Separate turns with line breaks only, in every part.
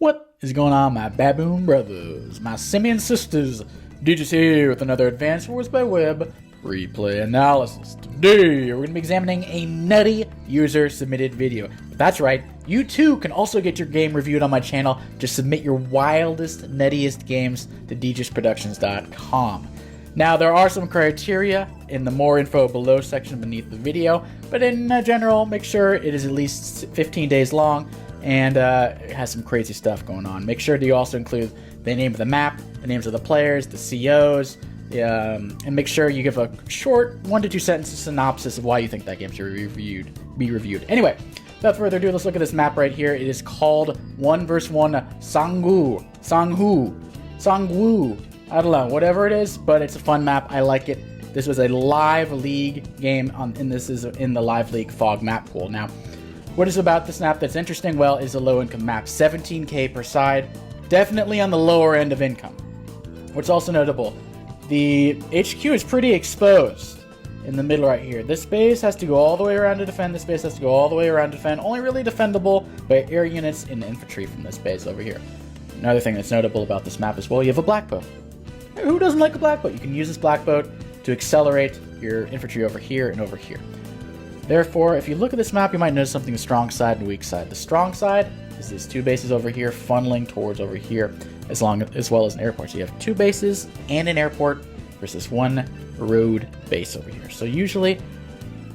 What is going on, my baboon brothers, my simian sisters? Deejus here with another Advanced Wars by Web replay analysis. Today, we're going to be examining a nutty user-submitted video. But that's right, you too can also get your game reviewed on my channel. Just submit your wildest, nuttiest games to Deejusproductions.com. Now, there are some criteria in the more info below section beneath the video, but in general, make sure it is at least 15 days long, and it has some crazy stuff going on. Make sure that you also include the name of the map, the names of the players, the COs, and make sure you give a short 1 to 2 sentence synopsis of why you think that game should be reviewed. Anyway, without further ado, let's look at this map right here. It is called 1 vs 1 Sangwoo. I don't know, whatever it is, but it's a fun map. I like it. This was a live league game, and this is in the live league fog map pool. Now, what is about this map that's interesting? Well, is a low-income map. 17k per side. Definitely on the lower end of income. What's also notable, the HQ is pretty exposed in the middle right here. This base has to go all the way around to defend. This base has to go all the way around to defend. Only really defendable by air units and infantry from this base over here. Another thing that's notable about this map as well, you have a black boat. Who doesn't like a black boat? You can use this black boat to accelerate your infantry over here and over here. Therefore, if you look at this map, you might notice something: the strong side and weak side. The strong side is these two bases over here funneling towards over here, as well as an airport. So you have two bases and an airport versus one road base over here. So usually,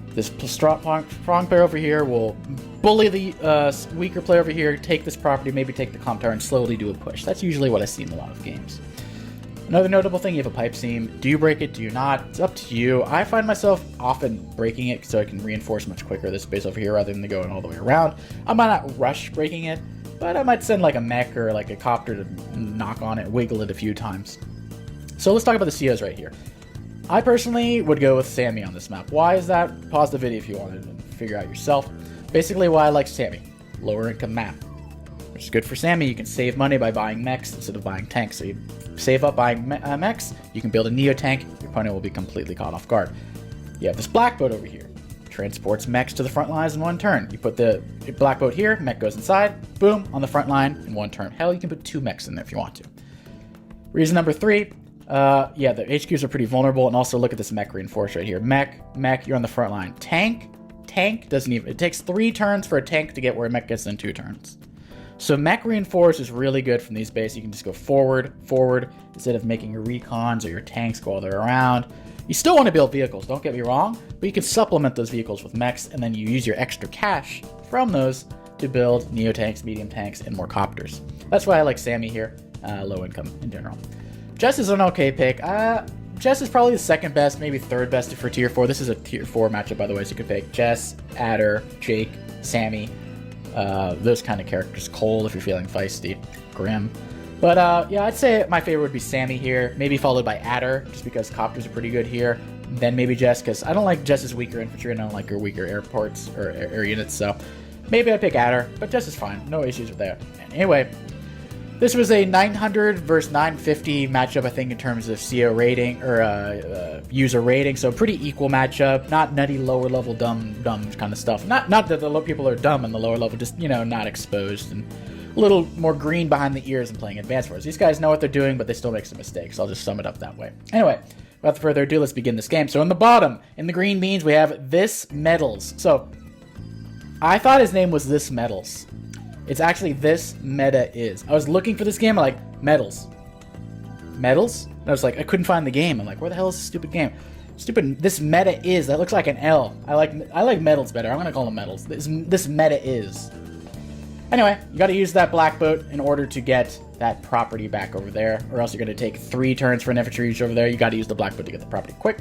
this strong player over here will bully the weaker player over here, take this property, maybe take the comp tower, and slowly do a push. That's usually what I see in a lot of games. Another notable thing, you have a pipe seam. Do you break it? Do you not? It's up to you. I find myself often breaking it so I can reinforce much quicker this base over here rather than going all the way around. I might not rush breaking it, but I might send like a mech or like a copter to knock on it, wiggle it a few times. So let's talk about the COs right here. I personally would go with Sammy on this map. Why is that? Pause the video if you want to figure out yourself. Basically why I like Sammy. Lower income map. Which is good for Sammy. You can save money by buying mechs instead of buying tanks. So you save up buying mechs, you can build a neo tank, your opponent will be completely caught off guard. You have this black boat over here. Transports mechs to the front lines in one turn. You put the black boat here, mech goes inside, boom, on the front line in one turn. Hell, you can put 2 mechs in there if you want to. Reason number 3, yeah, the HQs are pretty vulnerable, and also look at this mech reinforce right here. Mech, you're on the front line. Tank doesn't even, it takes 3 turns for a tank to get where a mech gets in 2 turns. So mech reinforce is really good from these bases. You can just go forward, instead of making your recons or your tanks go all the way around. You still want to build vehicles, don't get me wrong, but you can supplement those vehicles with mechs, and then you use your extra cash from those to build neo tanks, medium tanks, and more copters. That's why I like Sammy here, low income in general. Jess is an okay pick. Jess is probably the second best, maybe third best for tier 4. This is a tier 4 matchup, by the way, so you could pick Jess, Adder, Jake, Sammy, those kind of characters. Cole if you're feeling feisty, Grim. But yeah, I'd say my favorite would be Sammy here, maybe followed by Adder, just because copters are pretty good here. Then maybe Jess, because I don't like Jess's weaker infantry, and I don't like her weaker airports or air units, so maybe I'd pick Adder, but Jess is fine, no issues with that. And anyway, this was a 900 versus 950 matchup, I think, in terms of CO rating, or user rating, so pretty equal matchup, not nutty lower level dumb kind of stuff. Not that the low people are dumb in the lower level, just, you know, not exposed, and a little more green behind the ears and playing Advanced Wars. These guys know what they're doing, but they still make some mistakes. I'll just sum it up that way. Anyway, without further ado, let's begin this game. So in the bottom, in the green beans, we have This Metals. So I thought his name was This Metals. It's actually This Meta Is. I was looking for this game, I'm like, Metals? And I was like, I couldn't find the game. I'm like, where the hell is this stupid game? Stupid, This Meta Is. That looks like an L. I like Metals better. I'm gonna call them Metals. This Meta Is. Anyway, you gotta use that black boat in order to get that property back over there, or else you're gonna take 3 turns for an infantry reach over there. You gotta use the black boat to get the property quick.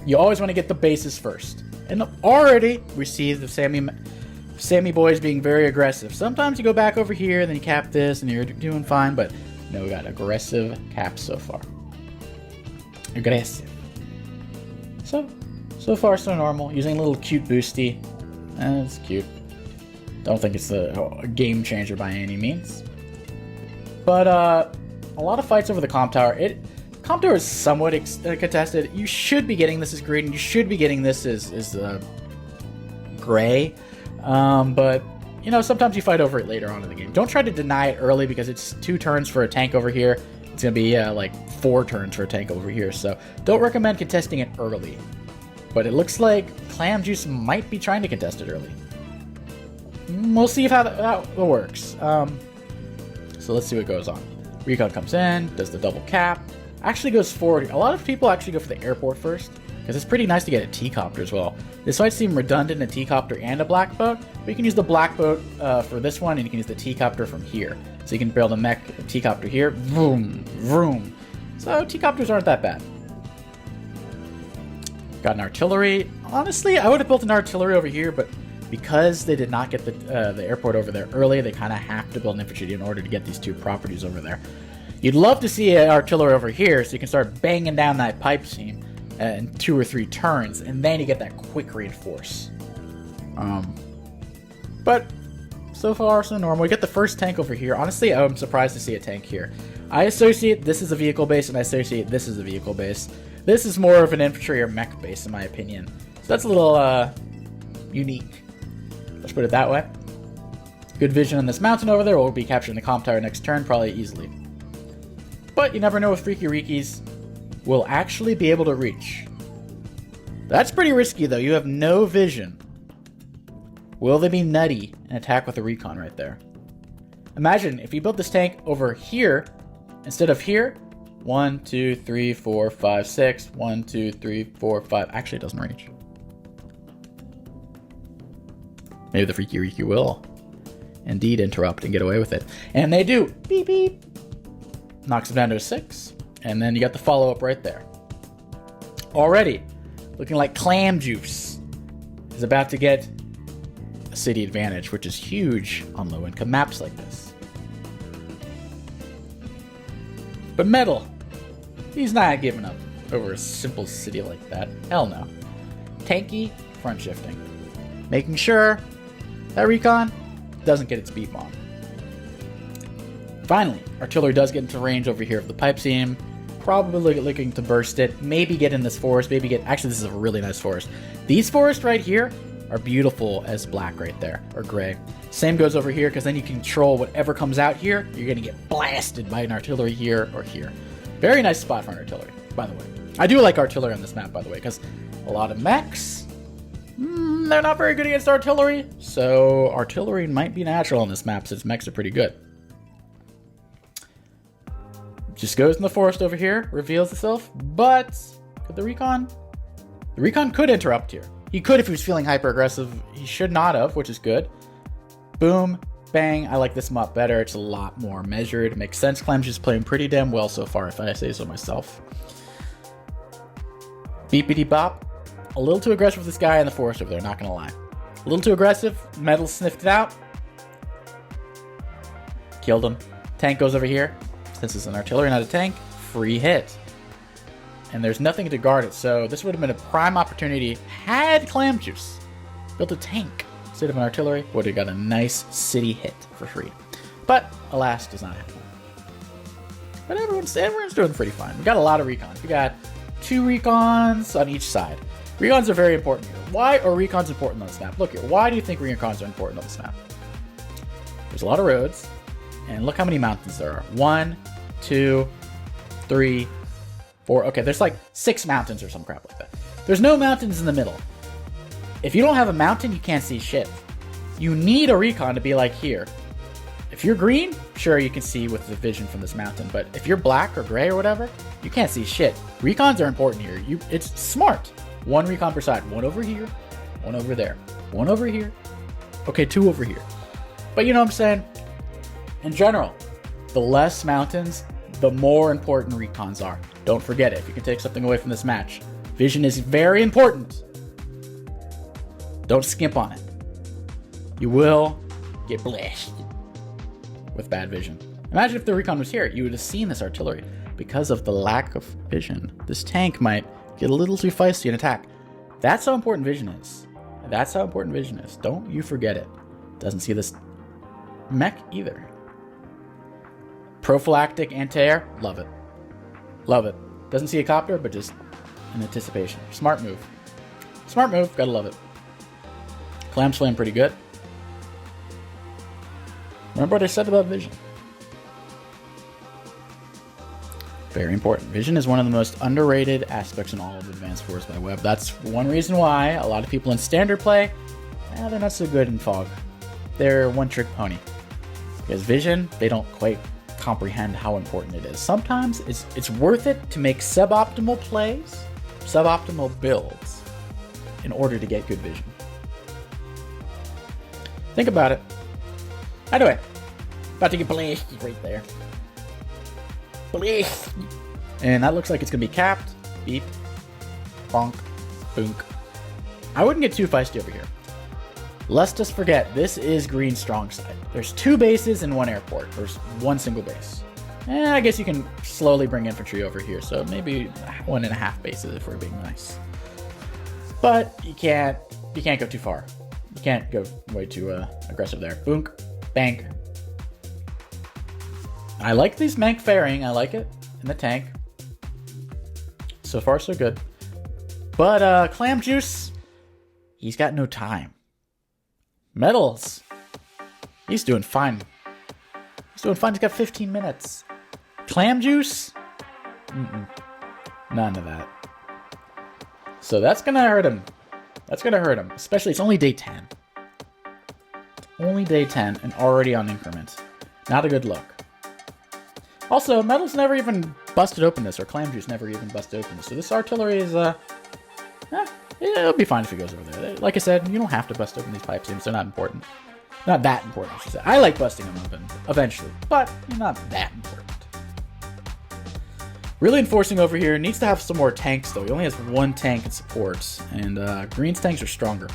You always want to get the bases first. And already we see the Sammy boys being very aggressive. Sometimes you go back over here, and then you cap this, and you're doing fine, but no, we got aggressive caps so far. Aggressive. So far so normal. Using a little cute boosty. It's cute. Don't think it's a game changer by any means. But a lot of fights over the comp tower. Comp tower is somewhat contested. You should be getting this as green. You should be getting this as gray. But you know, sometimes you fight over it later on in the game. Don't try to deny it early because it's 2 turns for a tank over here. It's going to be like 4 turns for a tank over here. So don't recommend contesting it early. But it looks like Clam Juice might be trying to contest it early. We'll see if how that works. So let's see what goes on. Recon comes in, does the double cap, actually goes forward. A lot of people actually go for the airport first, because it's pretty nice to get a T-copter as well. This might seem redundant, a T-copter and a black boat, but you can use the black boat for this one, and you can use the T-copter from here. So you can build a mech T-copter here, vroom, vroom. So T-copters aren't that bad. Got an artillery. Honestly, I would have built an artillery over here, but because they did not get the airport over there early, they kind of have to build an infantry in order to get these 2 properties over there. You'd love to see an artillery over here so you can start banging down that pipe seam in 2 or 3 turns, and then you get that quick reinforce. But so far, so normal. We get the first tank over here. Honestly, I'm surprised to see a tank here. I associate this as a vehicle base, and I associate this as a vehicle base. This is more of an infantry or mech base, in my opinion. So that's a little unique. Let's put it that way. Good vision on this mountain over there. We'll be capturing the comp tower next turn, probably easily. But you never know with Freaky Rikis. We'll actually be able to reach. That's pretty risky, though. You have no vision. Will they be nutty and attack with a recon right there? Imagine if you built this tank over here instead of here. 1, 2, 3, 4, 5, 6. 1, 2, 3, 4, 5. Actually, it doesn't reach. Maybe the Freaky Riki will indeed interrupt and get away with it. And they do. Beep, beep. Knocks him down to a 6. And then you got the follow-up right there. Already, looking like Clam Juice is about to get a city advantage, which is huge on low-income maps like this. But Metal, he's not giving up over a simple city like that. Hell no. Tanky, front shifting. Making sure that recon doesn't get its beat bomb. Finally, artillery does get into range over here of the pipe seam. Probably looking to burst it. Maybe get in this forest. Maybe get... Actually, this is a really nice forest. These forests right here are beautiful as black right there. Or gray. Same goes over here, because then you control whatever comes out here. You're going to get blasted by an artillery here or here. Very nice spot for an artillery, by the way. I do like artillery on this map, by the way, because a lot of mechs... they're not very good against artillery. So artillery might be natural on this map since mechs are pretty good. Just goes in the forest over here, reveals itself, but could the recon? The recon could interrupt here. He could if he was feeling hyper-aggressive. He should not have, which is good. Boom, bang. I like this map better. It's a lot more measured. It makes sense. Clam's just playing pretty damn well so far, if I say so myself. Beepity bop. A little too aggressive with this guy in the forest over there, not gonna lie. A little too aggressive. Metal sniffed it out. Killed him. Tank goes over here. Since it's an artillery, not a tank, free hit. And there's nothing to guard it, so this would have been a prime opportunity had Clam Juice built a tank instead of an artillery. Would have got a nice city hit for free. But, alas, does not happen. But everyone's doing pretty fine. We got a lot of recons. We got 2 recons on each side. Recons are very important here. Why are recons important on this map? Look here, why do you think recons are important on this map? There's a lot of roads. And look how many mountains there are. 1, 2, 3, 4. Okay, there's like 6 mountains or some crap like that. There's no mountains in the middle. If you don't have a mountain, you can't see shit. You need a recon to be like here. If you're green, sure, you can see with the vision from this mountain. But if you're black or gray or whatever, you can't see shit. Recons are important here. It's smart. 1 recon per side. 1 over here, 1 over there, 1 over here. Okay, 2 over here. But you know what I'm saying? In general, the less mountains, the more important recons are. Don't forget it if you can take something away from this match. Vision is very important. Don't skimp on it. You will get blasted with bad vision. Imagine if the recon was here. You would have seen this artillery. Because of the lack of vision, this tank might get a little too feisty and attack. That's how important vision is. That's how important vision is. Don't you forget it. Doesn't see this mech either. Prophylactic anti-air, love it. Love it. Doesn't see a copter, but just in anticipation. Smart move. Smart move, gotta love it. Clam's playing pretty good. Remember what I said about vision? Very important. Vision is one of the most underrated aspects in all of Advanced Force by Web. That's one reason why a lot of people in standard play, they're not so good in Fog. They're one-trick pony. Because vision, they don't quite comprehend how important it is. Sometimes it's worth it to make suboptimal plays, suboptimal builds, in order to get good vision. Think about it. Anyway, about to get blasted right there. Blast. And that looks like it's going to be capped. Beep. Bonk. Boonk. I wouldn't get too feisty over here. Let's just forget, this is green strong side. There's 2 bases and 1 airport. There's 1 single base. I guess you can slowly bring infantry over here, so maybe 1.5 bases if we're being nice. But you can't go too far. You can't go way too aggressive there. Boonk. Bank. I like these Mech fairing. I like it in the tank. So far, so good. But Clam Juice, he's got no time. Metals, he's doing fine. He's doing fine. He's got 15 minutes. Clam Juice, none of that. So that's gonna hurt him. That's gonna hurt him. Especially, it's only day 10. It's only day 10 and already on increment. Not a good look. Also, Metals never even busted open this, or Clam Juice never even busted open this. So this artillery is, it'll be fine if he goes over there. Like I said, you don't have to bust open these pipe seams. They're not important. Not that important, I should say. I like busting them open, eventually, but not that important. Really enforcing over here. Needs to have some more tanks, though. He only has 1 tank and supports, and Green's tanks are stronger.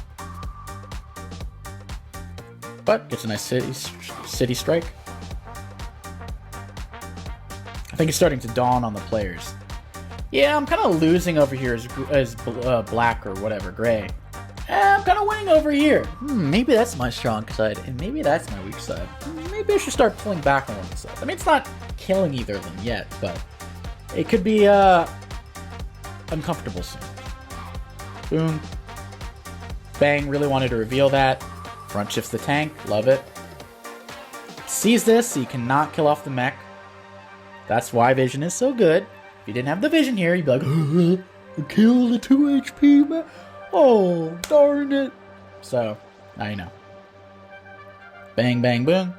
But gets a nice city strike. I think it's starting to dawn on the players. Yeah, I'm kind of losing over here as black or whatever, gray. I'm kind of winning over here. Maybe that's my strong side, and maybe that's my weak side. Maybe I should start pulling back on one of the sides. I mean, it's not killing either of them yet, but it could be uncomfortable soon. Boom. Bang, really wanted to reveal that. Front shifts the tank, love it. Sees this, so you cannot kill off the mech. That's why vision is so good. If you didn't have the vision here, you'd be like, kill the 2 HP, man. Oh, darn it. So, now you know. Bang, bang, boom.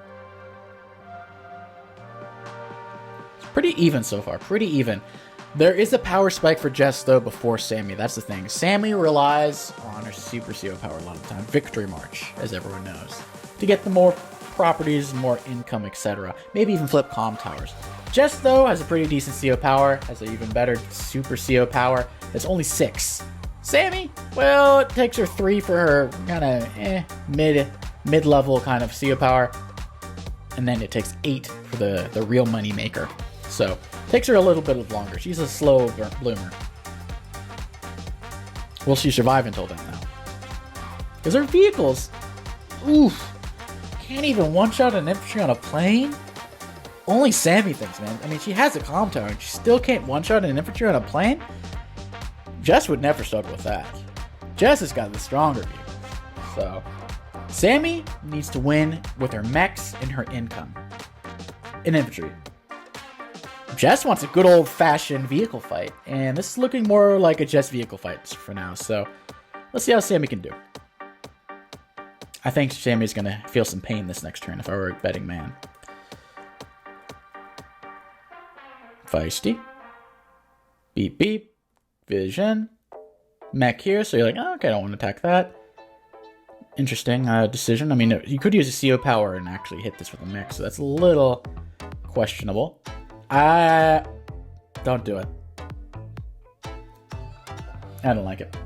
It's pretty even so far, pretty even. There is a power spike for Jess, though, before Sammy. That's the thing. Sammy relies on her super CO power a lot of the time. Victory March, as everyone knows. To get the more properties, more income, etc. Maybe even flip comm towers. Jess, though, has a pretty decent CO power. Has an even better super CO power. It's only 6. Sammy, well, it takes her 3 for her kind of mid-level kind of CO power. And then it takes 8 for the real money maker. So, takes her a little bit longer. She's a slow bloomer. Will she survive until then, though? Because her vehicles, oof, can't even one-shot an infantry on a plane? Only Sammy thinks, man. I mean, she has a comm tower, and she still can't one-shot an infantry on a plane? Jess would never struggle with that. Jess has got the stronger vehicles. So, Sammy needs to win with her mechs and her income. In infantry. Jess wants a good old-fashioned vehicle fight, and this is looking more like a Jess vehicle fight for now, so let's see how Sammy can do. I think Sammy's going to feel some pain this next turn if I were a betting man. Feisty. Beep, beep. Vision. Mech here, so you're like, oh, okay, I don't want to attack that. Interesting decision. I mean, you could use a CO power and actually hit this with a mech, so that's a little questionable. Don't do it. I don't like it.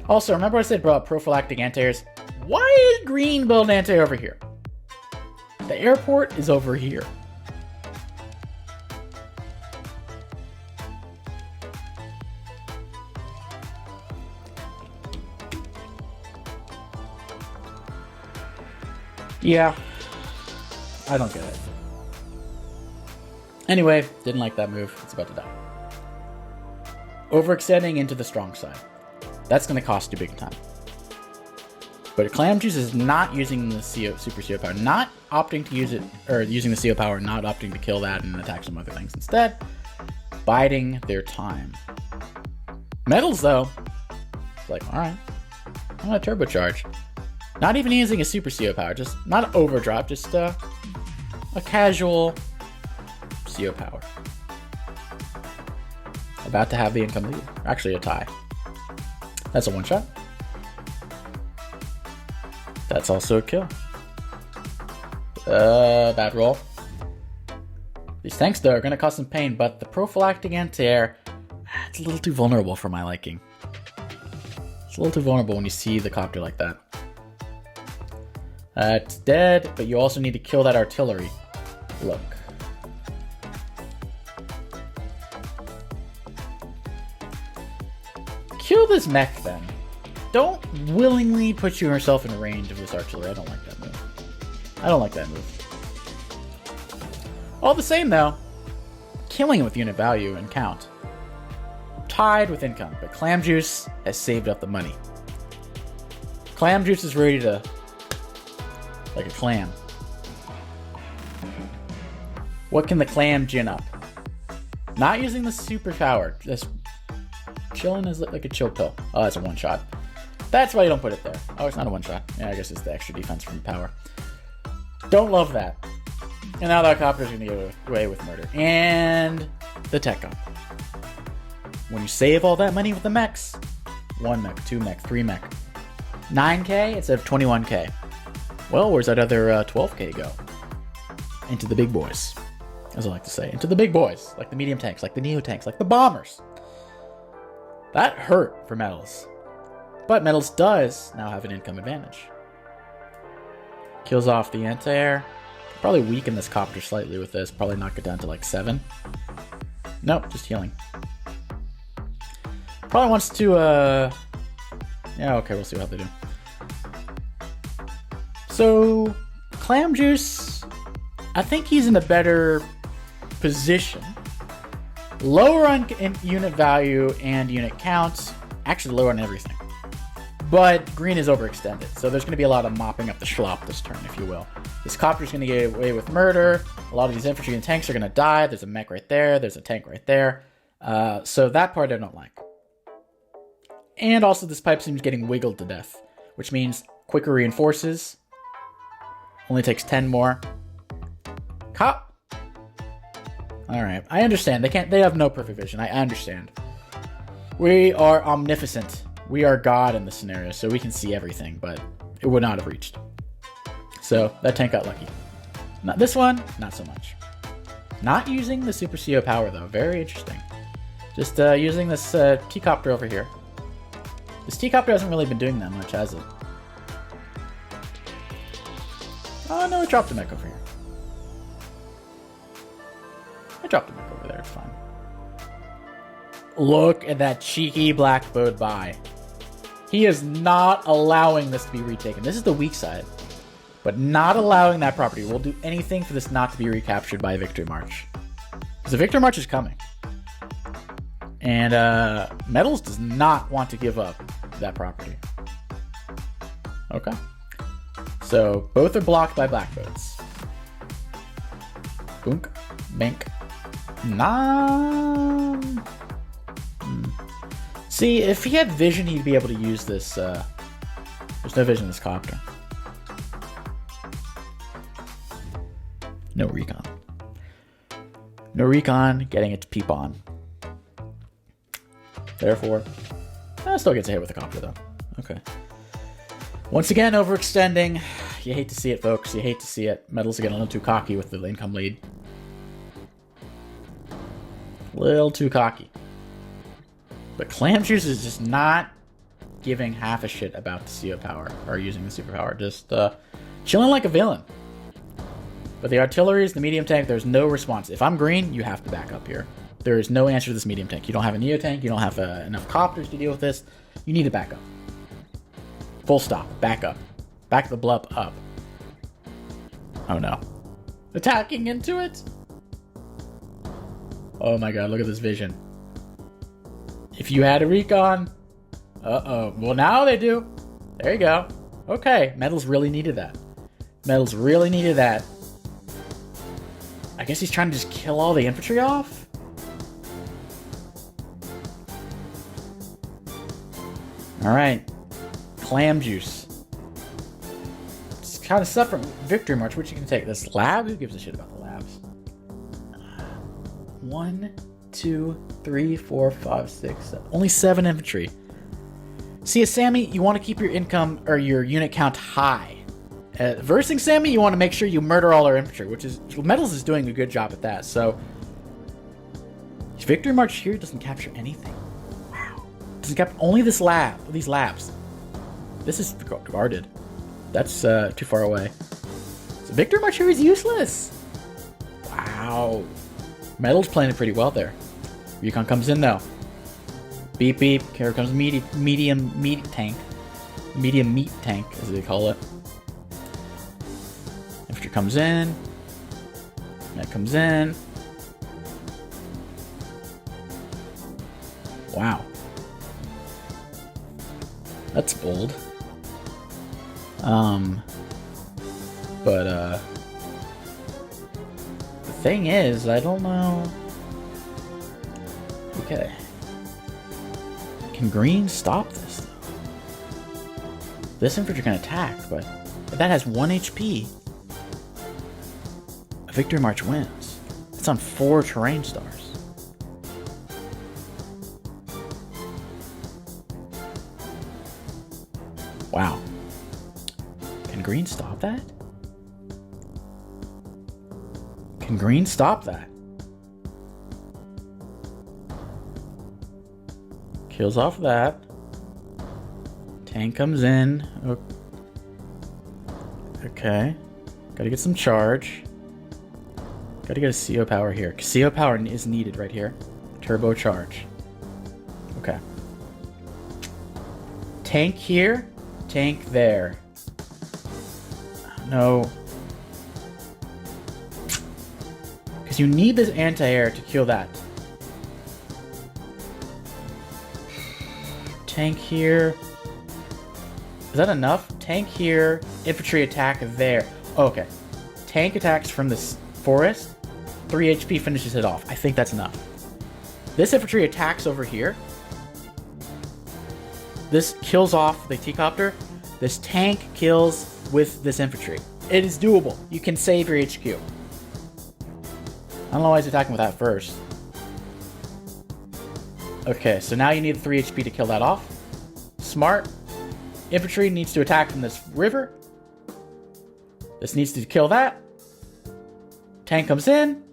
Also, remember I said about prophylactic anti-airs? Why is green build anti over here? The airport is over here. Yeah, I don't get it. Anyway, didn't like that move. It's about to die. Overextending into the strong side. That's going to cost you big time. But Clam Juice is not using the Super CO power, not opting to use it, or using the CO power, not opting to kill that and attack some other things. Instead, biding their time. Metals, though, it's like, alright, I'm gonna turbocharge. Not even using a Super CO power, just not an overdrive, just a casual CO power. About to have the income lead. Actually, a tie. That's a one-shot. That's also a kill. Bad roll. These tanks, though, are going to cause some pain, but the prophylactic anti-air, it's a little too vulnerable for my liking. It's a little too vulnerable when you see the copter like that. It's dead, but you also need to kill that artillery. Look. Kill this mech, then. Don't willingly put yourself in range of this artillery. I don't like that move. I don't like that move. All the same, though, killing it with unit value and count. Tied with income, but Clam Juice has saved up the money. Clam Juice is ready to... like a clam. What can the clam gin up? Not using the superpower. Just chilling is like a chill pill. Oh, that's a one-shot. That's why you don't put it there. Oh, it's not a one-shot. Yeah, I guess it's the extra defense from power. Don't love that. And now that copter's gonna get away with murder. And the tech up. When you save all that money with the mechs, 1 mech, 2 mech, 3 mech, 9k instead of 21k. Well, where's that other 12k go? Into the big boys, as I like to say. Into the big boys, like the medium tanks, like the neo tanks, like the bombers. That hurt for Metals. But Metals does now have an income advantage. Kills off the anti-air. Probably weaken this copter slightly with this. Probably knock it down to like 7. Nope, just healing. Probably wants to, yeah, okay, we'll see what they do. So, Clam Juice, I think he's in a better position. Lower on unit value and unit count. Actually, lower on everything. But green is overextended, so there's going to be a lot of mopping up the schlop this turn, if you will. This copter's going to get away with murder. A lot of these infantry and tanks are going to die. There's a mech right there. There's a tank right there. So that part I don't like. And also this pipe seems getting wiggled to death, which means quicker reinforces. Only takes 10 more. Cop. Alright, I understand. They have no perfect vision. I understand. We are omnificent. We are God in this scenario, so we can see everything, but it would not have reached. So that tank got lucky. Not this one, not so much. Not using the Super CO power though. Very interesting. Just using this T-copter over here. This T-copter hasn't really been doing that much, has it? Oh no, it dropped a mech over here. I dropped a mech over there, it's fine. Look at that cheeky blackbird buy. He is not allowing this to be retaken. This is the weak side. But not allowing that property. We'll do anything for this not to be recaptured by a Victory March. Because the Victory March is coming. And Metals does not want to give up that property. Okay. So both are blocked by blackboats. Boonk. Bank. Nah. See, if he had vision, he'd be able to use this. There's no vision in this copter. No recon. No recon, getting it to peep on. Therefore, still gets a hit with the copter, though. Okay. Once again, overextending. You hate to see it, folks. You hate to see it. Metals are getting a little too cocky with the income lead. A little too cocky. But Clam Juice is just not giving half a shit about the CO power, or using the superpower. Just chilling like a villain. But the artillery is the medium tank. There's no response. If I'm green, you have to back up here. There is no answer to this medium tank. You don't have a neo tank. You don't have enough copters to deal with this. You need to back up. Full stop. Back up. Back the blub up. Oh no. Attacking into it? Oh my god, look at this vision. If you had a recon... Uh-oh. Well, now they do. There you go. Okay, Metals really needed that. Metals really needed that. I guess he's trying to just kill all the infantry off? Alright. Clam juice. It's kind of suffering. Victory march, which you can take. This lab? Who gives a shit about the labs? 1, 2, 3, 4, 5, 6, 7. Only 7 infantry. See, as Sammy, you want to keep your income or your unit count high. Versing Sammy, you want to make sure you murder all our infantry, which is Metals is doing a good job at that. So, Victory March here doesn't capture anything. Wow, doesn't capture only this lab, these labs. This is guarded. That's too far away. So Victory March here is useless. Wow, Metals playing it pretty well there. Recon comes in though. Beep beep. Here comes medium meat tank. Medium meat tank, as they call it. Infantry comes in. That comes in. Wow. That's bold. But the thing is, I don't know. Okay. Can green stop this, though? This infantry can attack, but if that has 1 HP, a Victory March wins. It's on 4 terrain stars. Wow. Can green stop that? Can green stop that? Kills off that. Tank comes in. Okay. Gotta get some charge. Gotta get a CO power here. CO power is needed right here. Turbo charge. Okay. Tank here. Tank there. No. Because you need this anti-air to kill that. Tank here. Is that enough? Tank here. Infantry attack there. Oh, okay. Tank attacks from this forest. 3 HP finishes it off. I think that's enough. This infantry attacks over here. This kills off the T-copter. This tank kills with this infantry. It is doable. You can save your HQ. I don't know why he's attacking with that first. Okay, so now you need 3 HP to kill that off. Smart. Infantry needs to attack from this river. This needs to kill that. Tank comes in.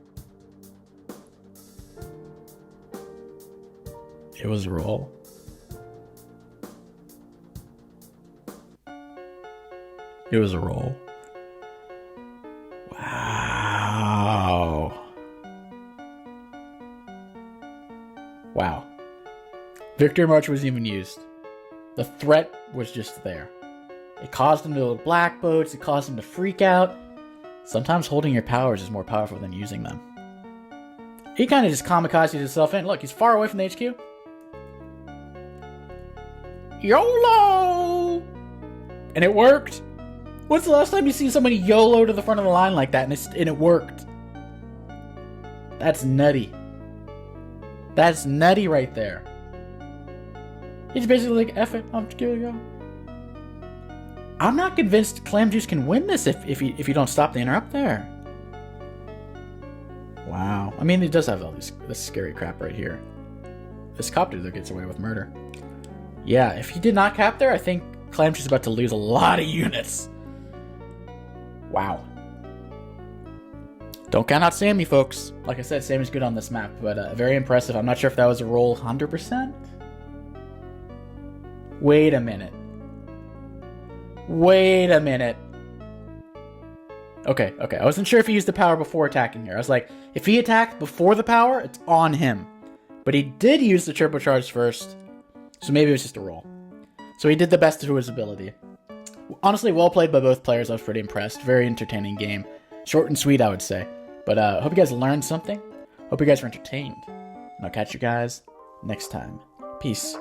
It was a roll. It was a roll. Wow. Wow. Victory March was even used. The threat was just there. It caused him to build black boats. It caused him to freak out. Sometimes holding your powers is more powerful than using them. He kind of just kamikazed himself in. Look, he's far away from the HQ. YOLO! And it worked. When's the last time you see somebody YOLO to the front of the line like that and it worked? That's nutty. That's nutty right there. He's basically like, F it, I'm just gonna go. I'm not convinced Clam Juice can win this if you don't stop the interrupt there. Wow. I mean, it does have all this scary crap right here. This copter though gets away with murder. Yeah, if he did not cap there, I think Clam Juice is about to lose a lot of units. Wow. Don't count out Sammy, folks. Like I said, Sammy's good on this map, but very impressive. I'm not sure if that was a roll 100%. Wait a minute. Wait a minute. Okay. I wasn't sure if he used the power before attacking here. I was like, if he attacked before the power, it's on him. But he did use the turbocharge first, so maybe it was just a roll. So he did the best to his ability. Honestly, well played by both players. I was pretty impressed. Very entertaining game. Short and sweet, I would say. But hope you guys learned something. Hope you guys were entertained. And I'll catch you guys next time. Peace.